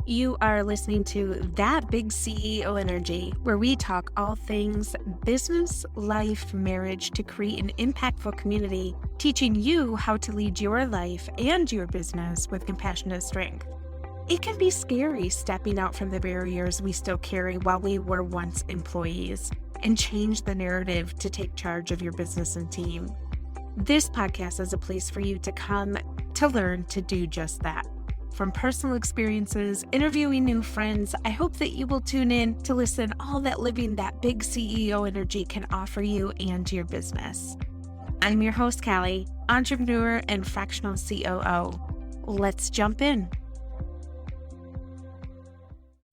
You are listening to That Big CEO Energy, where we talk all things business, life, marriage to create an impactful community, teaching you how to lead your life and your business with compassion and strength. It can be scary stepping out from the barriers we still carry while we were once employees and change the narrative to take charge of your business and team. This podcast is a place for you to come to learn to do just that. From personal experiences, interviewing new friends, I hope that you will tune in to listen all that living that big CEO energy can offer you and your business. I'm your host, Callie, entrepreneur and fractional COO. Let's jump in.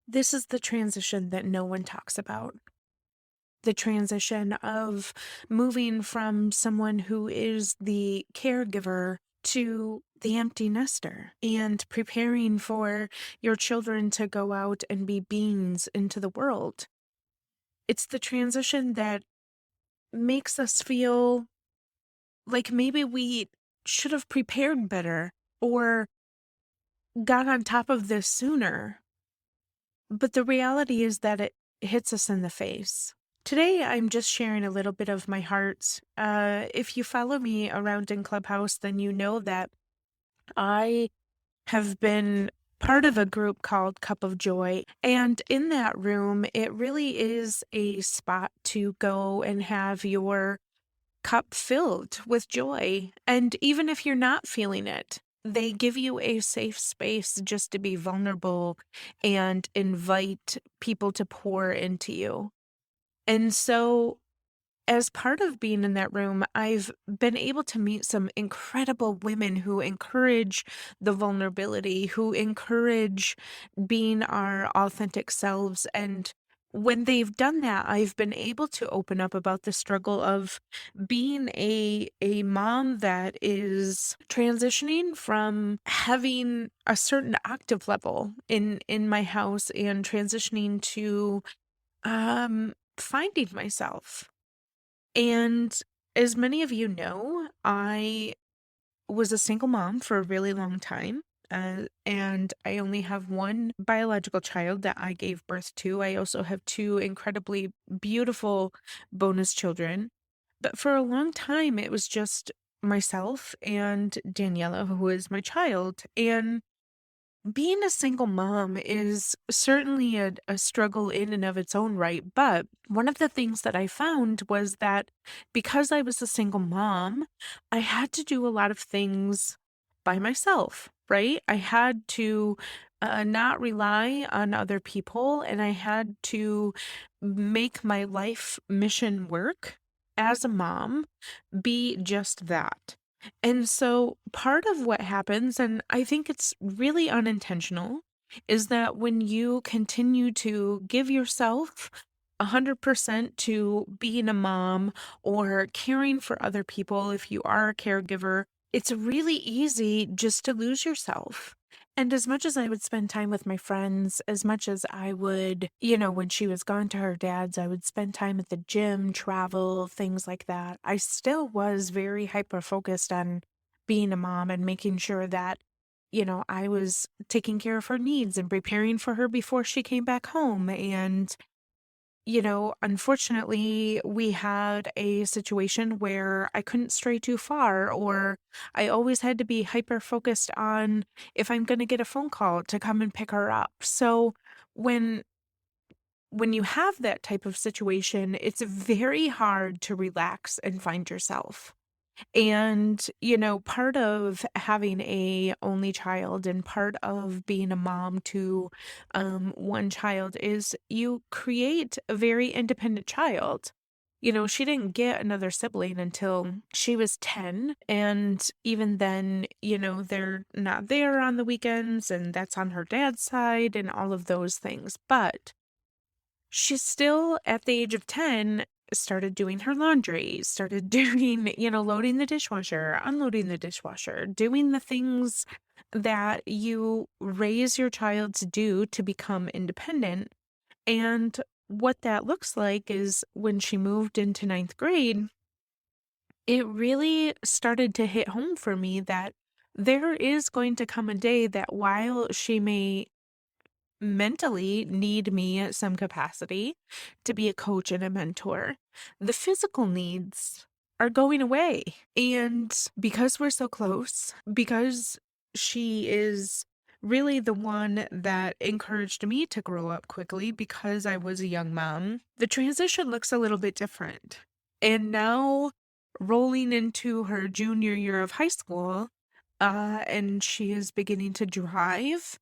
This is the transition that no one talks about. The transition of moving from someone who is the caregiver to the empty nester and preparing for your children to go out and be beings into the world. It's the transition that makes us feel like maybe we should have prepared better or got on top of this sooner. But the reality is that it hits us in the face. Today, I'm just sharing a little bit of my heart. If you follow me around in Clubhouse, then you know that I have been part of a group called Cup of Joy. And in that room, it really is a spot to go and have your cup filled with joy. And even if you're not feeling it, they give you a safe space just to be vulnerable and invite people to pour into you. And so, as part of being in that room, I've been able to meet some incredible women who encourage the vulnerability, who encourage being our authentic selves. And when they've done that, I've been able to open up about the struggle of being a mom that is transitioning from having a certain octave level in my house and transitioning to finding myself. And as many of you know, I was a single mom for a really long time. And I only have one biological child that I gave birth to. I also have two incredibly beautiful bonus children. But for a long time, it was just myself and Daniela, who is my child. And being a single mom is certainly a struggle in and of its own right. But one of the things that I found was that because I was a single mom, I had to do a lot of things by myself, right? I had to not rely on other people, and I had to make my life mission work as a mom be just that. And so part of what happens, and I think it's really unintentional, is that when you continue to give yourself 100% to being a mom or caring for other people, if you are a caregiver, it's really easy just to lose yourself. And as much as I would spend time with my friends, as much as I would, when she was gone to her dad's, I would spend time at the gym, travel, things like that. I still was very hyper focused on being a mom and making sure that, I was taking care of her needs and preparing for her before she came back home. And unfortunately, we had a situation where I couldn't stray too far, or I always had to be hyper focused on if I'm going to get a phone call to come and pick her up. So when you have that type of situation, it's very hard to relax and find yourself. And, part of having a only child and part of being a mom to one child is you create a very independent child. She didn't get another sibling until she was 10. And even then, they're not there on the weekends, and that's on her dad's side and all of those things. But she's still at the age of 10 started doing her laundry, started doing, loading the dishwasher, unloading the dishwasher, doing the things that you raise your child to do to become independent. And what that looks like is when she moved into ninth grade, it really started to hit home for me that there is going to come a day that while she may mentally need me at some capacity to be a coach and a mentor. The physical needs are going away. And because we're so close, because she is really the one that encouraged me to grow up quickly because I was a young mom, the transition looks a little bit different. And now, rolling into her junior year of high school, and she is beginning to drive,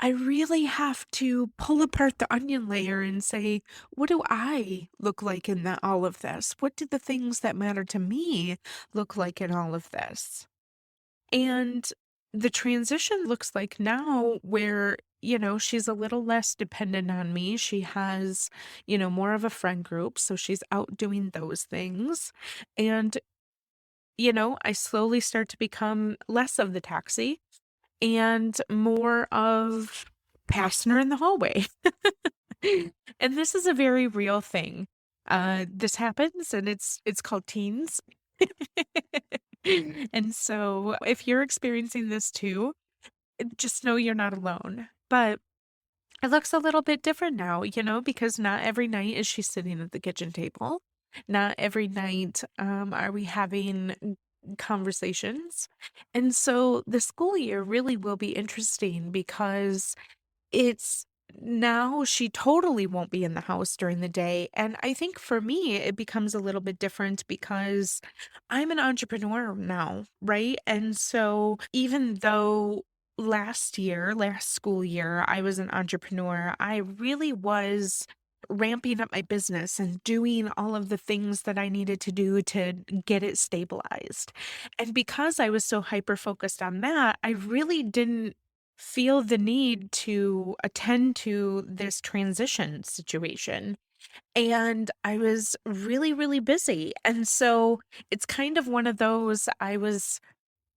I really have to pull apart the onion layer and say, what do I look like in all of this? What do the things that matter to me look like in all of this? And the transition looks like now where, she's a little less dependent on me. She has, more of a friend group. So she's out doing those things. And, I slowly start to become less of the taxi and more of passing her in the hallway. And this is a very real thing. This happens and it's called teens. And so if you're experiencing this too, just know you're not alone. But it looks a little bit different now, because not every night is she sitting at the kitchen table. Not every night are we having conversations. And so the school year really will be interesting because it's now she totally won't be in the house during the day. And I think for me, it becomes a little bit different because I'm an entrepreneur now, right? And so even though last school year, I was an entrepreneur, I really was ramping up my business and doing all of the things that I needed to do to get it stabilized. And because I was so hyper focused on that, I really didn't feel the need to attend to this transition situation. And I was really, really busy. And so it's kind of one of those I was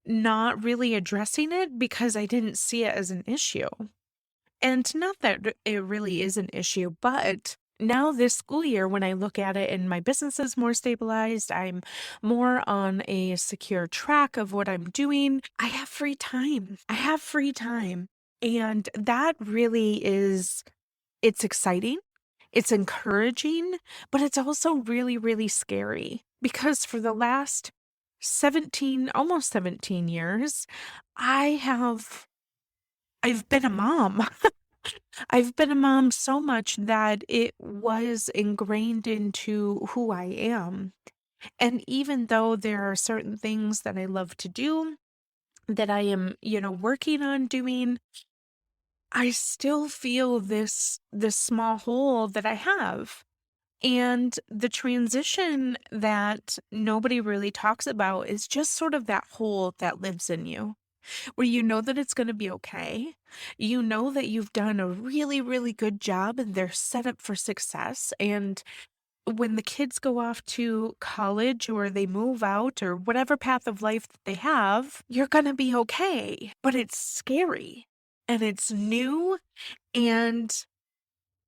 not really addressing it because I didn't see it as an issue. And not that it really is an issue, but now this school year, when I look at it and my business is more stabilized, I'm more on a secure track of what I'm doing. I have free time. I have free time. And that really is, it's exciting. It's encouraging, but it's also really, really scary because for the last almost 17 years, I've been a mom. I've been a mom so much that it was ingrained into who I am. And even though there are certain things that I love to do, that I am, working on doing, I still feel this small hole that I have. And the transition that nobody really talks about is just sort of that hole that lives in you, where you know that it's going to be okay. You know that you've done a really, really good job and they're set up for success. And when the kids go off to college or they move out or whatever path of life that they have, you're going to be okay. But it's scary and it's new. And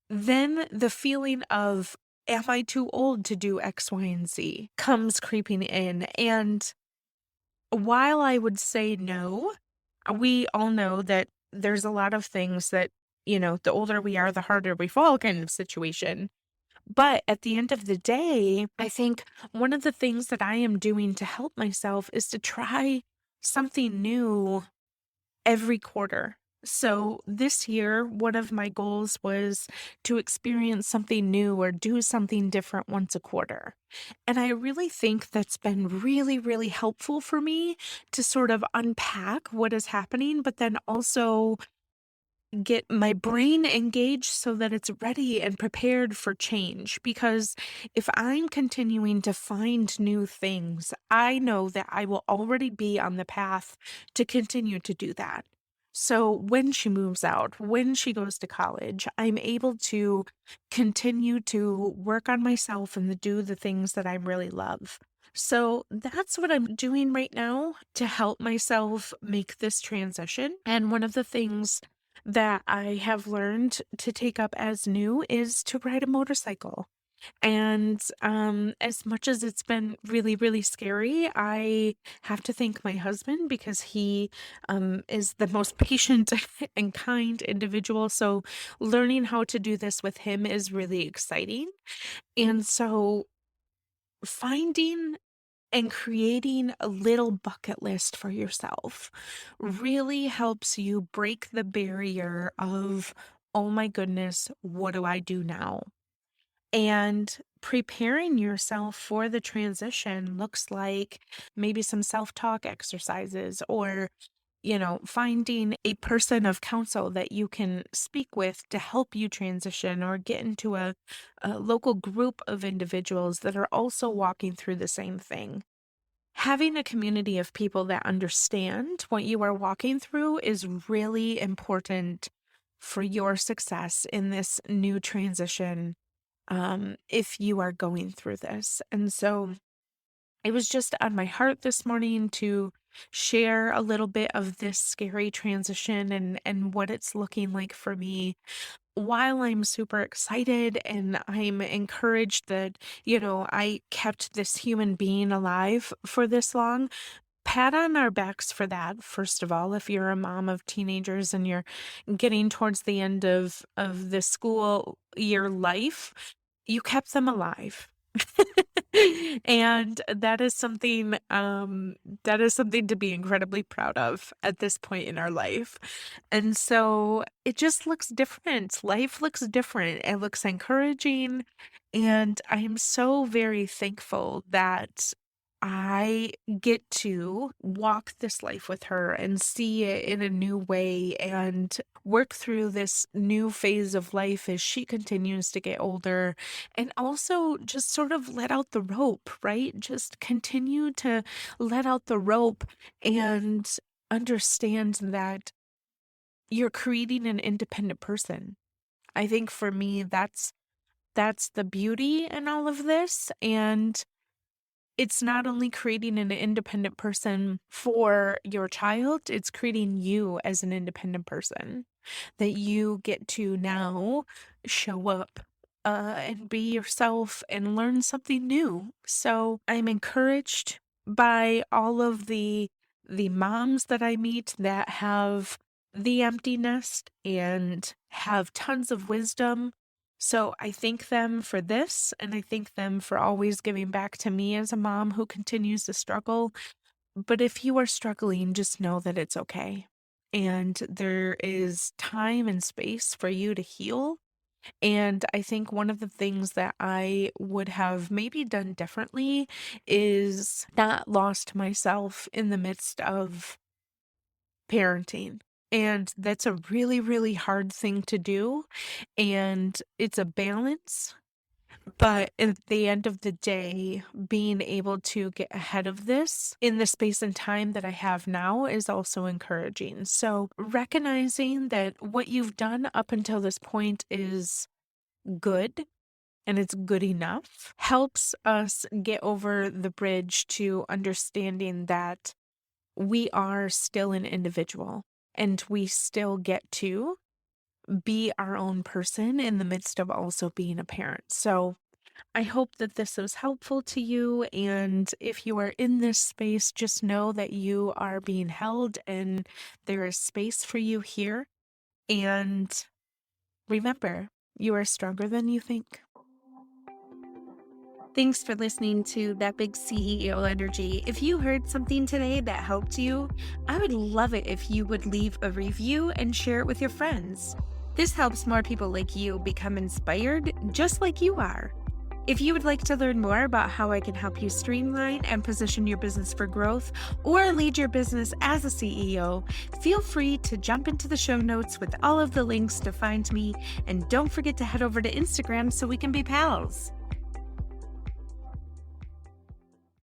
then the feeling of, am I too old to do X, Y, and Z comes creeping in. And while I would say no, we all know that there's a lot of things that, the older we are, the harder we fall kind of situation. But at the end of the day, I think one of the things that I am doing to help myself is to try something new every quarter. So this year, one of my goals was to experience something new or do something different once a quarter. And I really think that's been really, really helpful for me to sort of unpack what is happening, but then also get my brain engaged so that it's ready and prepared for change. Because if I'm continuing to find new things, I know that I will already be on the path to continue to do that. So when she moves out, when she goes to college, I'm able to continue to work on myself and to do the things that I really love. So that's what I'm doing right now to help myself make this transition. And one of the things that I have learned to take up as new is to ride a motorcycle. And as much as it's been really, really scary, I have to thank my husband because he is the most patient and kind individual. So learning how to do this with him is really exciting. And so finding and creating a little bucket list for yourself really helps you break the barrier of, oh my goodness, what do I do now? And preparing yourself for the transition looks like maybe some self talk exercises or, finding a person of counsel that you can speak with to help you transition or get into a local group of individuals that are also walking through the same thing. Having a community of people that understand what you are walking through is really important for your success in this new transition, if you are going through this. And so it was just on my heart this morning to share a little bit of this scary transition and what it's looking like for me while I'm super excited and I'm encouraged that, I kept this human being alive for this long. Pat on our backs for that, first of all. If you're a mom of teenagers and you're getting towards the end of the school year life, you kept them alive. And that is something to be incredibly proud of at this point in our life. And so it just looks different. Life looks different. It looks encouraging. And I am so very thankful that I get to walk this life with her and see it in a new way and work through this new phase of life as she continues to get older. And also just sort of let out the rope, right? Just continue to let out the rope and understand that you're creating an independent person. I think for me, that's the beauty in all of this. And it's not only creating an independent person for your child, it's creating you as an independent person that you get to now show up and be yourself and learn something new. So I'm encouraged by all of the moms that I meet that have the empty nest and have tons of wisdom. So I thank them for this, and I thank them for always giving back to me as a mom who continues to struggle. But if you are struggling, just know that it's okay. And there is time and space for you to heal. And I think one of the things that I would have maybe done differently is not lost myself in the midst of parenting. And that's a really, really hard thing to do. And it's a balance. But at the end of the day, being able to get ahead of this in the space and time that I have now is also encouraging. So recognizing that what you've done up until this point is good and it's good enough helps us get over the bridge to understanding that we are still an individual and we still get to be our own person in the midst of also being a parent. So I hope that this was helpful to you. And if you are in this space, just know that you are being held and there is space for you here. And remember, you are stronger than you think. Thanks for listening to That Big CEO Energy. If you heard something today that helped you, I would love it if you would leave a review and share it with your friends. This helps more people like you become inspired just like you are. If you would like to learn more about how I can help you streamline and position your business for growth or lead your business as a CEO, feel free to jump into the show notes with all of the links to find me, and don't forget to head over to Instagram so we can be pals.